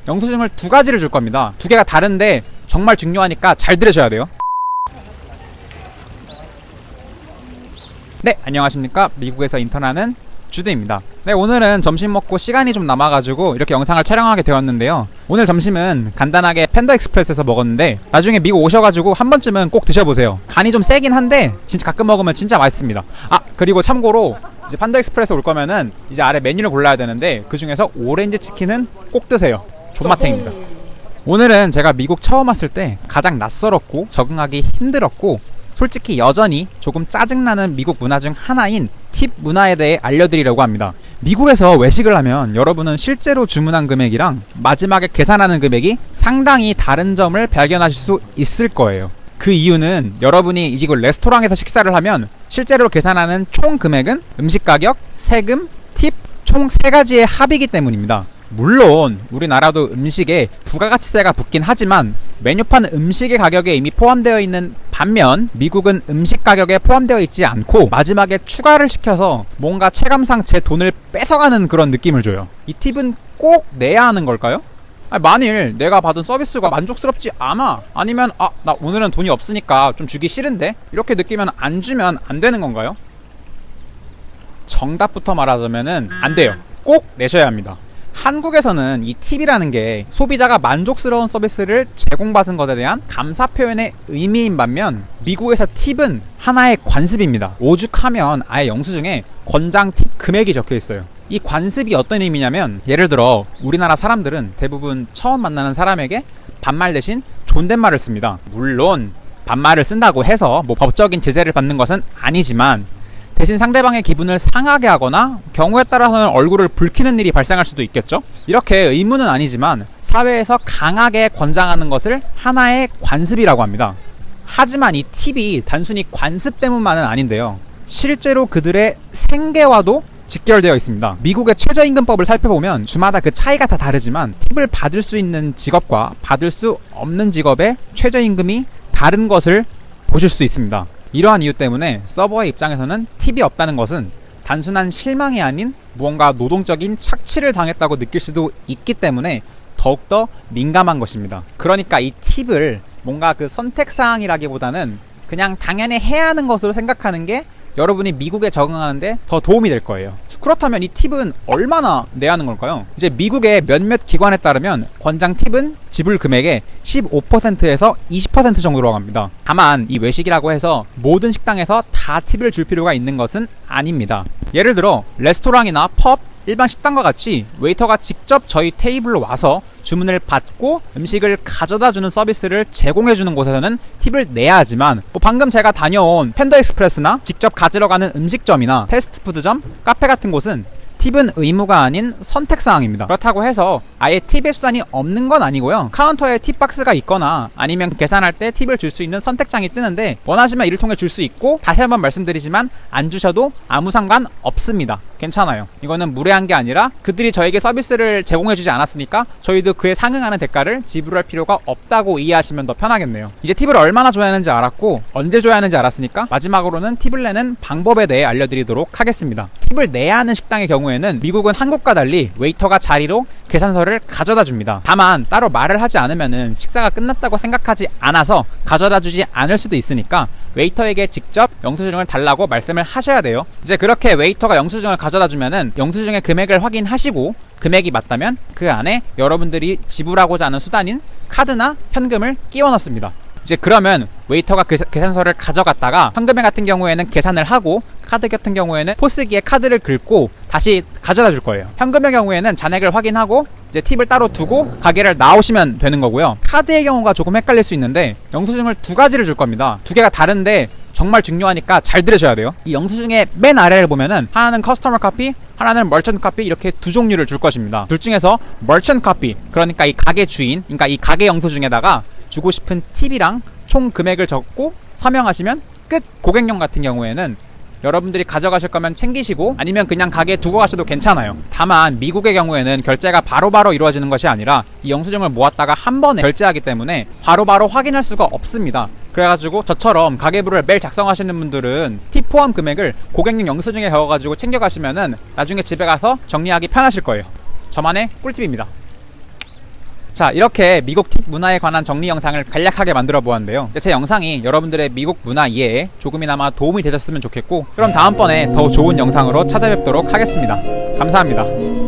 영수증을 두 가지를 줄 겁니다. 두 개가 다른데 정말 중요하니까 잘 들으셔야 돼요. 네, 안녕하십니까. 미국에서 인턴하는 주드입니다. 네, 오늘은 점심 먹고 시간이 좀 남아가지고 이렇게 영상을 촬영하게 되었는데요. 오늘 점심은 간단하게 팬더 익스프레스에서 먹었는데 나중에 미국 오셔가지고 한 번쯤은 꼭 드셔보세요. 간이 좀 세긴 한데 진짜 가끔 먹으면 진짜 맛있습니다. 아, 그리고 참고로 이제 팬더 익스프레스 올 거면은 이제 아래 메뉴를 골라야 되는데 그 중에서 오렌지 치킨은 꼭 드세요. 존맛탱입니다. 오늘은 제가 미국 처음 왔을 때 가장 낯설었고 적응하기 힘들었고 솔직히 여전히 조금 짜증나는 미국 문화 중 하나인 팁 문화에 대해 알려드리려고 합니다. 미국에서 외식을 하면 여러분은 실제로 주문한 금액이랑 마지막에 계산하는 금액이 상당히 다른 점을 발견하실 수 있을 거예요. 그 이유는 여러분이 이곳 레스토랑에서 식사를 하면 실제로 계산하는 총 금액은 음식 가격, 세금, 팁 총 3가지의 합이기 때문입니다. 물론 우리나라도 음식에 부가가치세가 붙긴 하지만 메뉴판 음식의 가격에 이미 포함되어 있는 반면 미국은 음식 가격에 포함되어 있지 않고 마지막에 추가를 시켜서 뭔가 체감상 제 돈을 뺏어가는 그런 느낌을 줘요. 이 팁은 꼭 내야 하는 걸까요? 만일 내가 받은 서비스가 만족스럽지 않아, 아니면 나 오늘은 돈이 없으니까 좀 주기 싫은데 이렇게 느끼면 안 주면 안 되는 건가요? 정답부터 말하자면은 안 돼요. 꼭 내셔야 합니다. 한국에서는 이 팁이라는 게 소비자가 만족스러운 서비스를 제공받은 것에 대한 감사 표현의 의미인 반면 미국에서 팁은 하나의 관습입니다. 오죽하면 아예 영수증에 권장 팁 금액이 적혀 있어요. 이 관습이 어떤 의미냐면 예를 들어 우리나라 사람들은 대부분 처음 만나는 사람에게 반말 대신 존댓말을 씁니다. 물론 반말을 쓴다고 해서 뭐 법적인 제재를 받는 것은 아니지만 대신 상대방의 기분을 상하게 하거나 경우에 따라서는 얼굴을 붉히는 일이 발생할 수도 있겠죠. 이렇게 의무는 아니지만 사회에서 강하게 권장하는 것을 하나의 관습이라고 합니다. 하지만 이 팁이 단순히 관습 때문만은 아닌데요. 실제로 그들의 생계와도 직결되어 있습니다. 미국의 최저임금법을 살펴보면 주마다 그 차이가 다 다르지만 팁을 받을 수 있는 직업과 받을 수 없는 직업의 최저임금이 다른 것을 보실 수 있습니다. 이러한 이유 때문에 서버의 입장에서는 팁이 없다는 것은 단순한 실망이 아닌 무언가 노동적인 착취를 당했다고 느낄 수도 있기 때문에 더욱더 민감한 것입니다. 그러니까 이 팁을 뭔가 그 선택사항이라기보다는 그냥 당연히 해야 하는 것으로 생각하는 게 여러분이 미국에 적응하는데 더 도움이 될 거예요. 그렇다면 이 팁은 얼마나 내야 하는 걸까요? 이제 미국의 몇몇 기관에 따르면 권장 팁은 지불 금액의 15%에서 20% 정도로 합니다. 다만 이 외식이라고 해서 모든 식당에서 다 팁을 줄 필요가 있는 것은 아닙니다. 예를 들어 레스토랑이나 펍, 일반 식당과 같이 웨이터가 직접 저희 테이블로 와서 주문을 받고 음식을 가져다주는 서비스를 제공해주는 곳에서는 팁을 내야 하지만 방금 제가 다녀온 팬더 익스프레스나 직접 가지러 가는 음식점이나 패스트푸드점, 카페 같은 곳은 팁은 의무가 아닌 선택사항입니다. 그렇다고 해서 아예 팁의 수단이 없는 건 아니고요. 카운터에 팁박스가 있거나 아니면 계산할 때 팁을 줄 수 있는 선택장이 뜨는데 원하시면 이를 통해 줄 수 있고 다시 한번 말씀드리지만 안 주셔도 아무 상관 없습니다. 괜찮아요. 이거는 무례한 게 아니라 그들이 저에게 서비스를 제공해주지 않았으니까 저희도 그에 상응하는 대가를 지불할 필요가 없다고 이해하시면 더 편하겠네요. 이제 팁을 얼마나 줘야 하는지 알았고 언제 줘야 하는지 알았으니까 마지막으로는 팁을 내는 방법에 대해 알려드리도록 하겠습니다. 팁을 내야 하는 식당의 경우에는 미국은 한국과 달리 웨이터가 자리로 계산서를 가져다 줍니다. 다만 따로 말을 하지 않으면은 식사가 끝났다고 생각하지 않아서 가져다 주지 않을 수도 있으니까 웨이터에게 직접 영수증을 달라고 말씀을 하셔야 돼요. 이제 그렇게 웨이터가 영수증을 가져다 주면은 영수증의 금액을 확인하시고 금액이 맞다면 그 안에 여러분들이 지불하고자 하는 수단인 카드나 현금을 끼워 넣습니다. 이제 그러면 웨이터가 계산서를 가져갔다가 현금에 같은 경우에는 계산을 하고 카드 같은 경우에는 포스기에 카드를 긁고 다시 가져다 줄 거예요. 현금의 경우에는 잔액을 확인하고 이제 팁을 따로 두고 가게를 나오시면 되는 거고요. 카드의 경우가 조금 헷갈릴 수 있는데 영수증을 두 가지를 줄 겁니다. 두 개가 다른데 정말 중요하니까 잘 들으셔야 돼요. 이 영수증의 맨 아래를 보면은 하나는 커스터머 카피, 하나는 머천트 카피 이렇게 두 종류를 줄 것입니다. 둘 중에서 머천트 카피, 그러니까 이 가게 주인, 그러니까 이 가게 영수증에다가 주고 싶은 팁이랑 총 금액을 적고 서명하시면 끝. 고객용 같은 경우에는 여러분들이 가져가실 거면 챙기시고 아니면 그냥 가게에 두고 가셔도 괜찮아요. 다만 미국의 경우에는 결제가 바로바로 이루어지는 것이 아니라 이 영수증을 모았다가 한 번에 결제하기 때문에 바로바로 확인할 수가 없습니다. 그래가지고 저처럼 가계부를 매일 작성하시는 분들은 팁 포함 금액을 고객용 영수증에 적어가지고 챙겨가시면은 나중에 집에 가서 정리하기 편하실 거예요. 저만의 꿀팁입니다. 자, 이렇게 미국 팁 문화에 관한 정리 영상을 간략하게 만들어 보았는데요. 제 영상이 여러분들의 미국 문화 이해에 조금이나마 도움이 되셨으면 좋겠고, 그럼 다음번에 더 좋은 영상으로 찾아뵙도록 하겠습니다. 감사합니다.